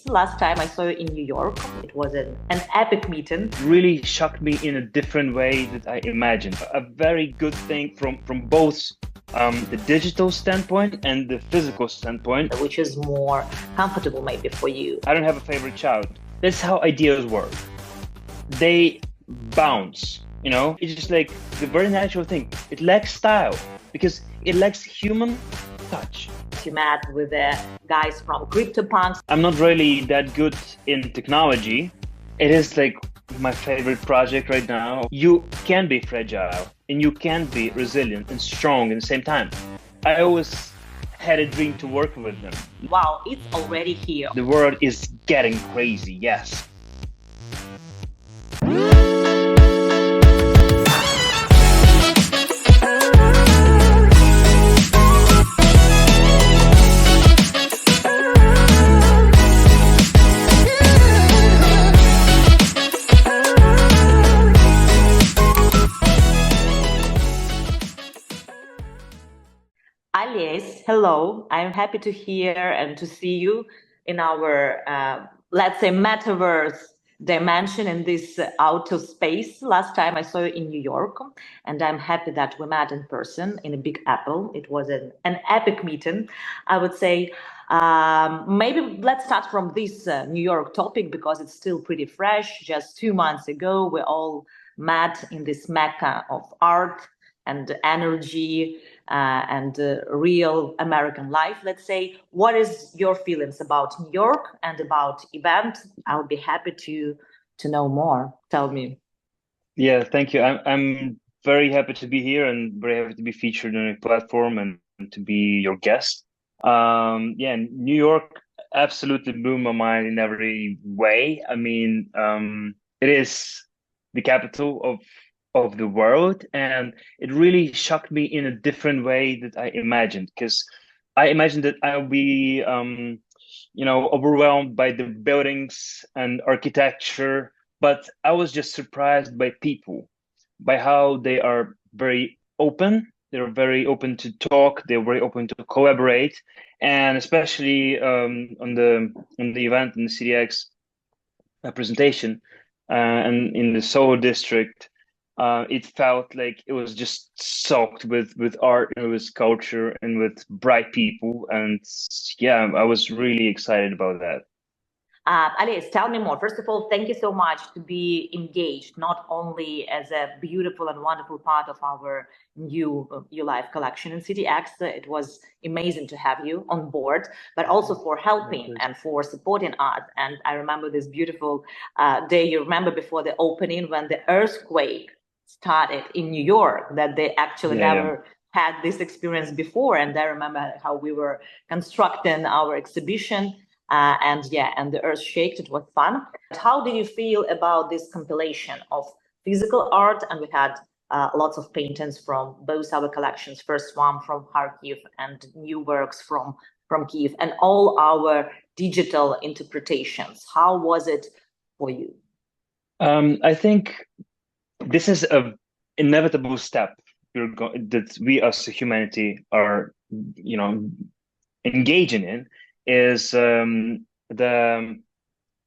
Last time I saw you in New York, it was an epic meeting. Really shocked me in a different way that I imagined. A very good thing from both the digital standpoint and the physical standpoint. Which is more comfortable maybe for you? I don't have a favorite child. That's how ideas work. They bounce, you know? It's just like the very natural thing. It lacks style because it lacks human touch. You met with the guys from CryptoPunks. I'm not really that good in technology. It is like my favorite project right now. You can be fragile and you can be resilient and strong at the same time. I always had a dream to work with them. Wow, it's already here. The world is getting crazy, yes. Oles, hello. I'm happy to hear and to see you in our, let's say, metaverse dimension in this outer space. Last time I saw you in New York, and I'm happy that we met in person in a Big Apple. It was an epic meeting, I would say. Maybe let's start from this New York topic because it's still pretty fresh. Just 2 months ago, we all met in this mecca of art and energy and real American life, let's say. What is your feelings about New York and about event? I would be happy to know more. Tell me. Yeah, thank you. I'm very happy to be here and very happy to be featured on a platform and to be your guest. Yeah, New York absolutely blew my mind in every way. I mean, it is the capital of the world, and it really shocked me in a different way that I imagined, because I imagined that I'll be overwhelmed by the buildings and architecture, but I was just surprised by people, by how they are very open. They're very open to talk. They're very open to collaborate, and especially on the event in the CityX presentation and in the Soho district. It felt like it was just soaked with art and with culture and with bright people. And yeah, I was really excited about that. Oles, tell me more. First of all, thank you so much to be engaged, not only as a beautiful and wonderful part of our new ULIVE collection in CityX. It was amazing to have you on board, but also for helping and for supporting art. And I remember this beautiful day, you remember before the opening when the earthquake started in New York, that they actually never had this experience before. And I remember how we were constructing our exhibition. And the earth shaked. It was fun. How did you feel about this compilation of physical art? And we had lots of paintings from both our collections. First one from Kharkiv and new works from Kiev, and all our digital interpretations. How was it for you? I think this is an inevitable step that we as humanity are, engaging in. Is the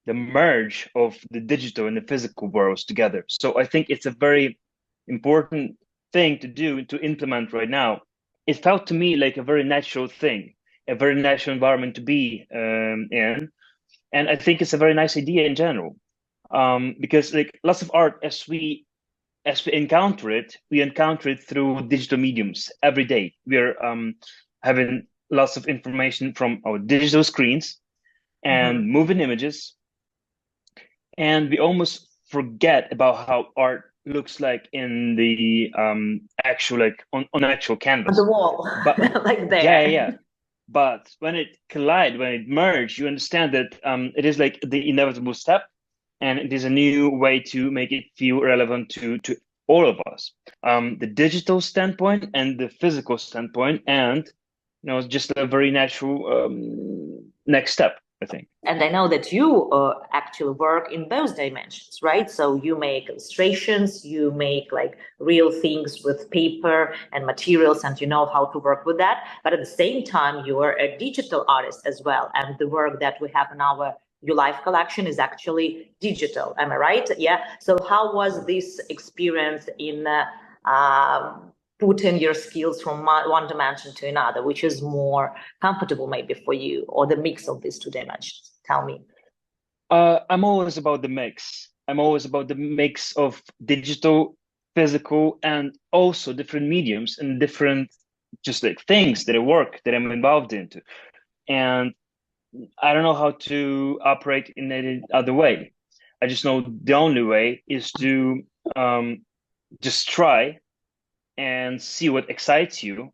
merge of the digital and the physical worlds together. So I think it's a very important thing to do, to implement right now. It felt to me like a very natural thing, a very natural environment to be in. And I think it's a very nice idea in general, because like lots of art, as we encounter it, we encounter it through digital mediums every day. We're having lots of information from our digital screens and moving images. And we almost forget about how art looks like in the actual, like on actual canvas. On the wall, but, like there. Yeah. But when it collides, when it merges, you understand that it is like the inevitable step, and it is a new way to make it feel relevant to all of us. The digital standpoint and the physical standpoint, and it's just a very natural next step, I think. And I know that you actually work in those dimensions, right? So you make illustrations, you make like real things with paper and materials, and you know how to work with that. But at the same time, you are a digital artist as well. And the work that we have in our ULIVE Collection is actually digital. Am I right? Yeah. So how was this experience in putting your skills from one dimension to another, which is more comfortable maybe for you, or the mix of these two dimensions? Tell me. I'm always about the mix. I'm always about the mix of digital, physical, and also different mediums and different just like things that I work that I'm involved into. And I don't know how to operate in any other way. I just know the only way is to just try and see what excites you,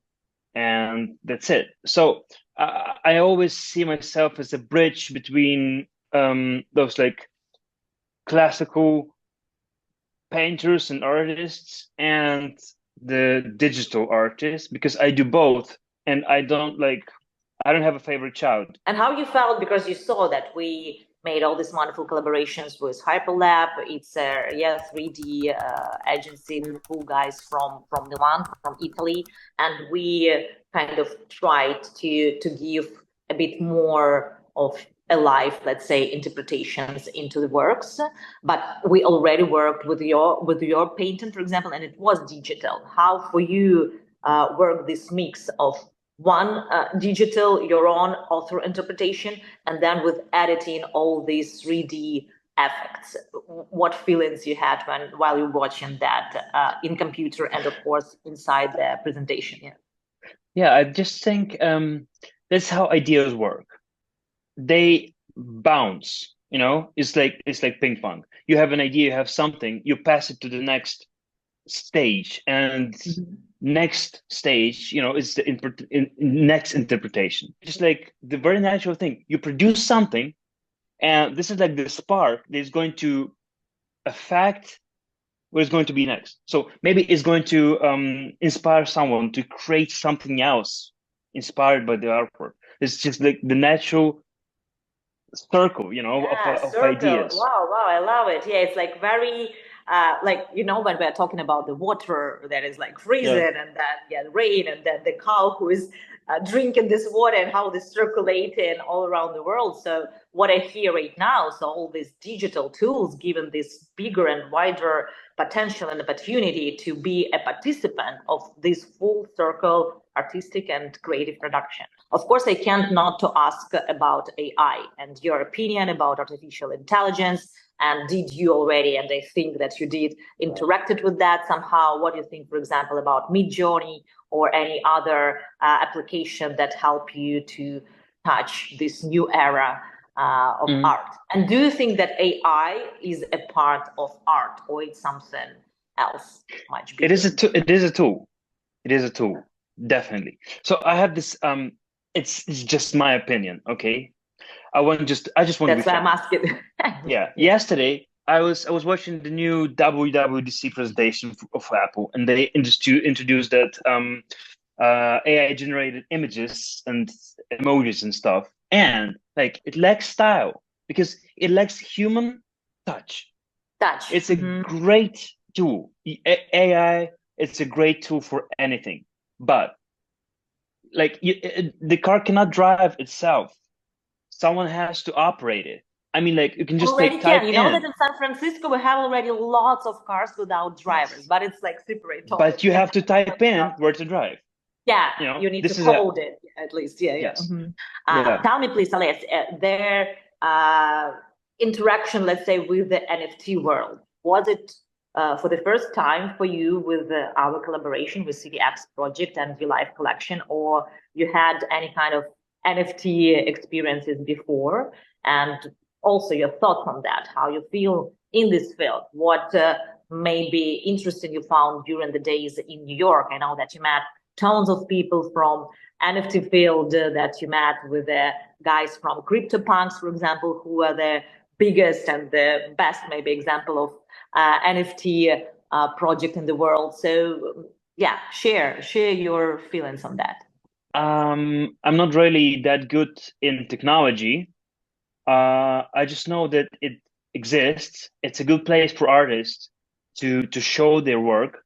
and that's it. So I always see myself as a bridge between those like classical painters and artists and the digital artists, because I do both, and I don't have a favorite child. And how you felt, because you saw that we made all these wonderful collaborations with Hyperlab. It's a 3D agency, cool guys from Milan, from Italy, and we kind of tried to give a bit more of a live, let's say, interpretations into the works. But we already worked with your painting, for example, and it was digital. How for you work this mix of one digital, your own author interpretation, and then with editing all these 3D effects? What feelings you had while you're watching that in computer, and of course inside the presentation? Yeah, I just think that's how ideas work. They bounce, it's like ping pong. You have an idea, you have something, you pass it to the next stage, and next stage, is the next interpretation. Just like the very natural thing, you produce something, and this is like the spark that is going to affect what is going to be next. So maybe it's going to inspire someone to create something else inspired by the artwork. It's just like the natural circle, of Circle. ideas. Wow, I love it. Yeah, it's like very like, when we're talking about the water that is like freezing, Yeah. and then rain, and then the cow who is drinking this water, and how this circulating all around the world. So what I hear right now, so all these digital tools given this bigger and wider potential and opportunity to be a participant of this full circle artistic and creative production. Of course, I can't not to ask about AI and your opinion about artificial intelligence. And did you already, and I think that you did, interacted with that somehow? What do you think, for example, about Midjourney or any other application that help you to touch this new era of art? And do you think that AI is a part of art, or it's something else much bigger? It is a tool. It is a tool, definitely. So I have this it's just my opinion, okay? I just want to be That's why I'm frank. asking. Yeah. Yesterday I was watching the new WWDC presentation of Apple, and they introduced that AI generated images and emojis and stuff, and like it lacks style because it lacks human touch. It's a great tool. AI, it's a great tool for anything, but like the car cannot drive itself. Someone has to operate it. I mean, like you can just Already type can. You know in. that in San Francisco we have already lots of cars without drivers, but it's like separate topic. But you have to type in where to drive. Yeah, you need to code it at least. Yeah. Yes. Tell me, please, Oles, their interaction, let's say, with the NFT world, was it for the first time for you with our collaboration with CityX project and ULIVE Collection, or you had any kind of NFT experiences before? And also your thoughts on that, how you feel in this field, what maybe interesting you found during the days in New York. I know that you met tons of people from NFT field, that you met with the guys from CryptoPunks, for example, who are the biggest and the best maybe example of NFT project in the world. So yeah, share your feelings on that. I'm not really that good in technology. I just know that it exists. It's a good place for artists to show their work.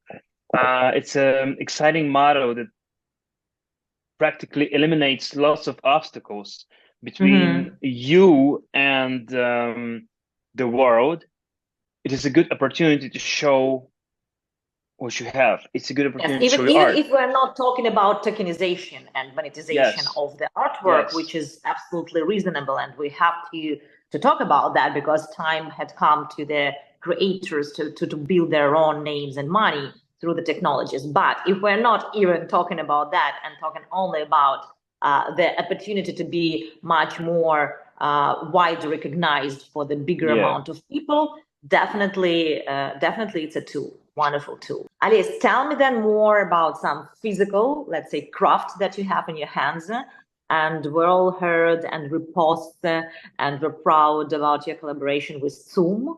It's an exciting motto that practically eliminates lots of obstacles between you and the world, it is a good opportunity to show what you have. It's a good opportunity to show your Even art. if we're not talking about tokenization and monetization Yes. of the artwork, which is absolutely reasonable, and we have to talk about that because time had come to the creators to build their own names and money through the technologies. But if we're not even talking about that and talking only about the opportunity to be much more widely recognized for the bigger amount of people, definitely it's a tool. Wonderful tool. Oles, tell me then more about some physical, let's say, craft that you have in your hands. And we're all heard and repost and we're proud about your collaboration with Zoom,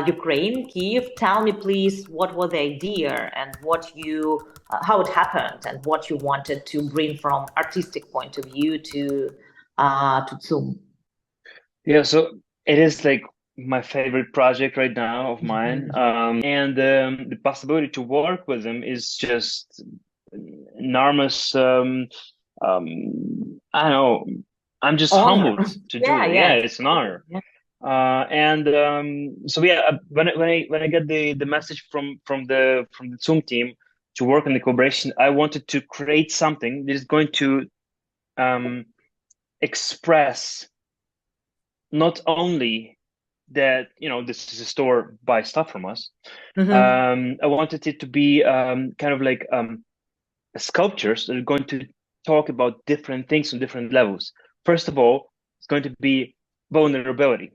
Ukraine, Kiev. Tell me, please, what was the idea and what you, how it happened and what you wanted to bring from artistic point of view to Zoom. Yeah, so it is like my favorite project right now of mine. And the possibility to work with them is just enormous. I don't know. I'm just Honor. humbled to do it. Yeah, it's an honor. Yeah. So yeah, when I get the message from the Zoom team to work on the collaboration, I wanted to create something that is going to express not only that this is a store buy stuff from us. I wanted it to be kind of like sculptures that are going to talk about different things on different levels. First of all, it's going to be vulnerability,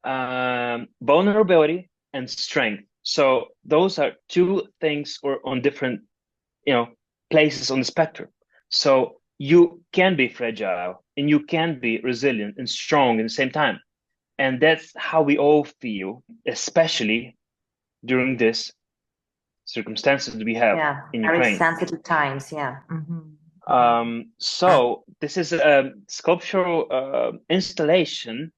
vulnerability and strength. So those are two things or on different places on the spectrum. So you can be fragile and you can be resilient and strong at the same time. And that's how we all feel, especially during this circumstances that we have in very Ukraine. sensitive times. So this is a sculptural installation.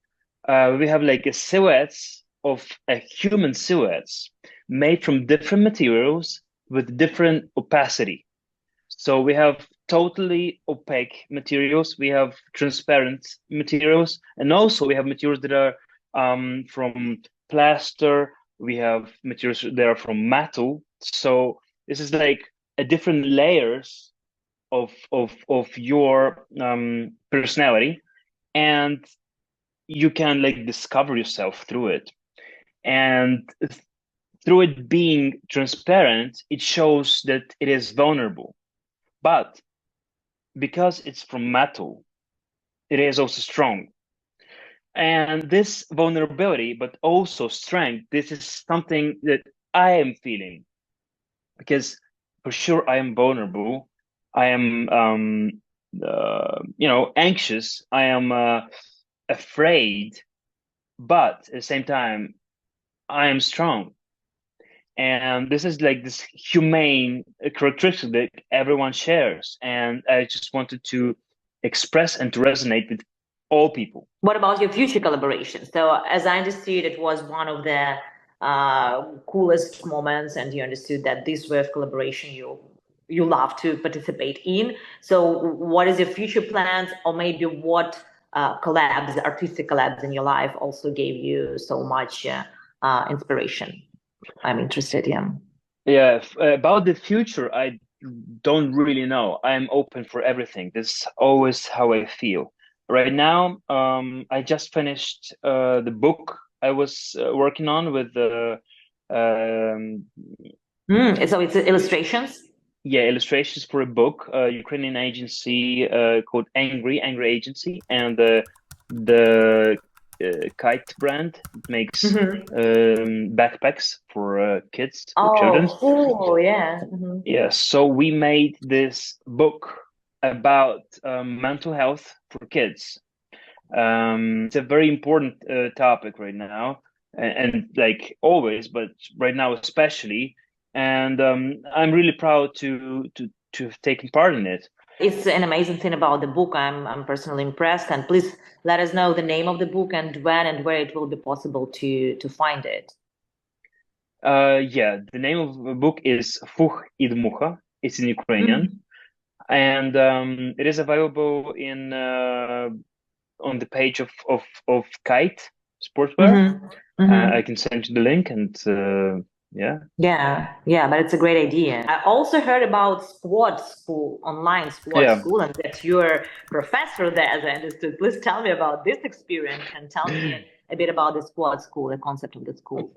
We have like a silhouettes of human silhouettes made from different materials with different opacity. So we have totally opaque materials, we have transparent materials, and also we have materials that are from plaster, we have materials that are from metal. So this is like a different layers of your personality, and you can like discover yourself through it. And through it being transparent, it shows that it is vulnerable. But because it's from metal, it is also strong. And this vulnerability, but also strength, this is something that I am feeling. Because for sure I am vulnerable. I am, anxious. I am afraid. But at the same time, I am strong. And this is like this humane characteristic that everyone shares. And I just wanted to express and to resonate with all people. What about your future collaborations? So, as I understood, it was one of the coolest moments, and you understood that this way of collaboration you love to participate in. So, what is your future plans, or maybe what collabs, artistic collabs in your life, also gave you so much inspiration? I'm interested. Yeah, about the future, I don't really know. I'm open for everything. This is always how I feel. Right now, I just finished the book I was working on with the so it's illustrations. Yeah, illustrations for a book, Ukrainian agency called Angry Agency, and the Kite brand makes backpacks for kids, for children. Cool! Yeah. Yeah, so we made this book about mental health for kids. It's a very important topic right now, and like always, but right now especially. And I'm really proud to have taken part in it. It's an amazing thing about the book. I'm personally impressed. And please let us know the name of the book and when and where it will be possible to find it. Yeah, the name of the book is Fuch id Mucha. It's in Ukrainian. and it is available in on the page of Kite Sportswear. I can send you the link, and yeah. Yeah, but it's a great idea. I also heard about squad school, online squad Yeah. school, and that you're professor there, as I understood. Please tell me about this experience and tell me a bit about the squad school, the concept of the school.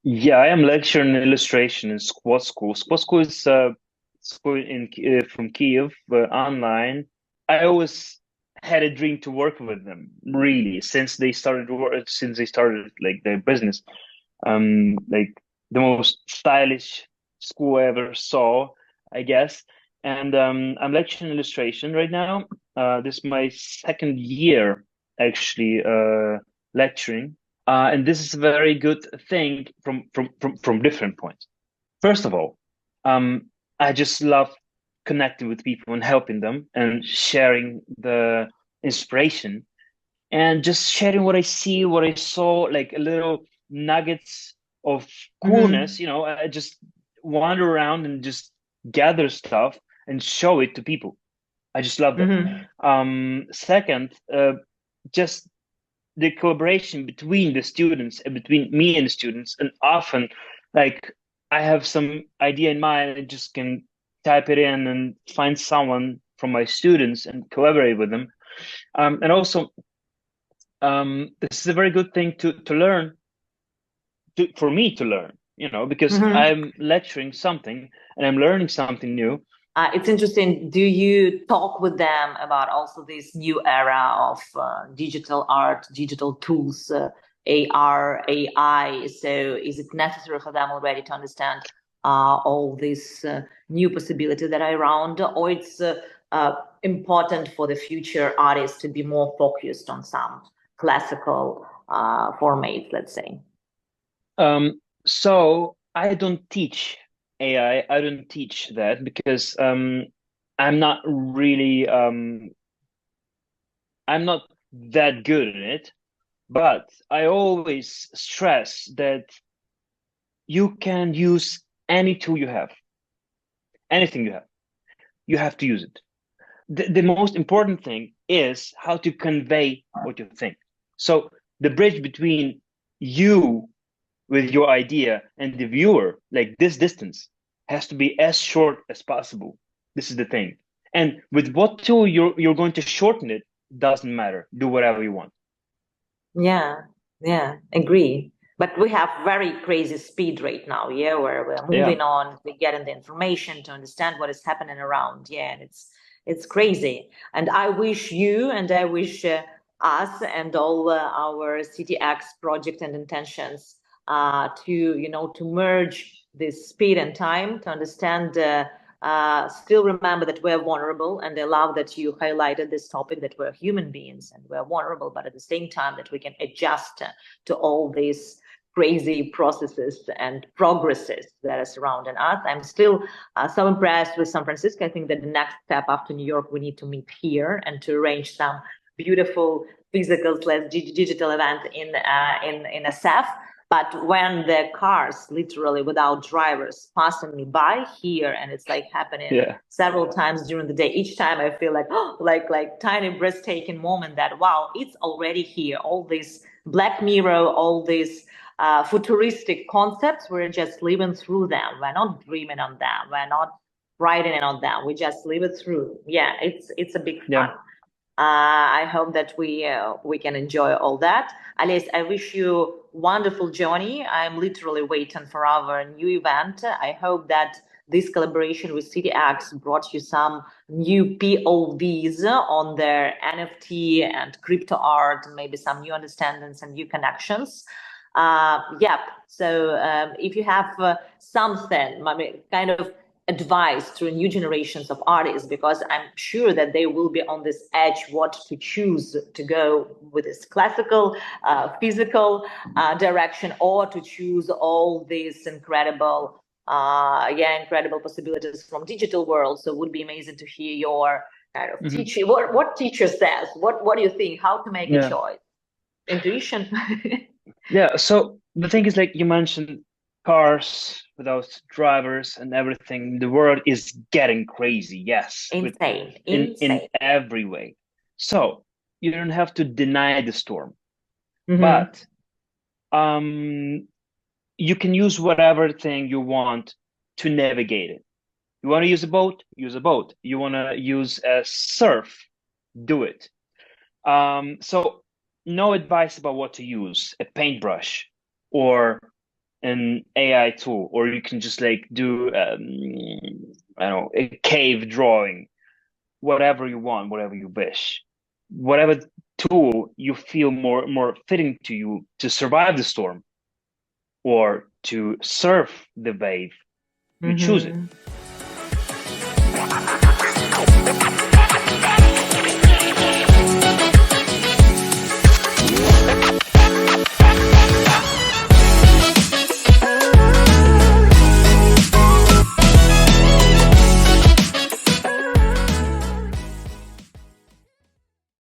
Yeah, I am lecturing illustration in Squad School. Squad School is school in from Kiev, online. I always had a dream to work with them, really, since they started like their business. Like the most stylish school I ever saw, I guess. And I'm lecturing illustration right now. This is my second year actually lecturing. And this is a very good thing from different points. First of all, I just love connecting with people and helping them and sharing the inspiration and just sharing what I see, what I saw, like a little nuggets of coolness. You know, I just wander around and just gather stuff and show it to people. I just love that. Second, just the collaboration between the students and between me and the students, and often like I have some idea in mind, I just can type it in and find someone from my students and collaborate with them. And also this is a very good thing to learn, for me to learn, you know, because I'm lecturing something and I'm learning something new. It's interesting. Do you talk with them about also this new era of digital art, digital tools, AR, AI? So is it necessary for them already to understand all these new possibilities that are around, or it's important for the future artists to be more focused on some classical formats, let's say? So I don't teach AI. I don't teach that because I'm not really I'm not that good in it. But I always stress that you can use any tool you have, anything you have to use it. The most important thing is how to convey what you think. So the bridge between you with your idea and the viewer, like this distance, has to be as short as possible. This is the thing. And with what tool you're going to shorten it doesn't matter. Do whatever you want. Yeah, agree. But we have very crazy speed right now, yeah, where we're moving on, we're getting the information to understand what is happening around, yeah, and it's crazy. And I wish you and I wish us and all our CityX project and intentions to merge this speed and time to understand. Still remember that we're vulnerable, and I love that you highlighted this topic that we're human beings and we're vulnerable, but at the same time that we can adjust to all these crazy processes and progresses that are surrounding us. I'm still so impressed with San Francisco. I think that the next step after New York, we need to meet here and to arrange some beautiful physical/digital event in SF. But when the cars, literally without drivers, passing me by here, and it's like happening several times during the day. Each time I feel like, oh, like tiny breathtaking moment that, wow, it's already here. All this Black Mirror, all these futuristic concepts, we're just living through them. We're not dreaming on them. We're not writing on them. We just live it through. Yeah, it's a big fun. I hope that we can enjoy all that. Oles, I wish you wonderful journey. I'm literally waiting for our new event. I hope that this collaboration with CityX brought you some new POVs on their NFT and crypto art, maybe some new understandings and new connections. So if you have something, kind of advice to new generations of artists, because I'm sure that they will be on this edge what to choose to go with this classical physical direction, or to choose all these incredible incredible possibilities from digital world. So it would be amazing to hear your kind of teaching, what teacher says, what do you think, how to make a choice, intuition. Yeah, so the thing is, like you mentioned, cars, without drivers and everything. The world is getting crazy, yes, Insane, in insane. every way. So you don't have to deny the storm, Mm-hmm. but you can use whatever thing you want to navigate it. You want to use a boat? Use a boat. You want to use a surf? Do it. So no advice about what to use, a paintbrush or an AI tool, or you can just like do I don't know, a cave drawing, whatever you want, whatever you wish, whatever tool you feel more fitting to you to survive the storm or to surf the wave, you choose it. Mm-hmm.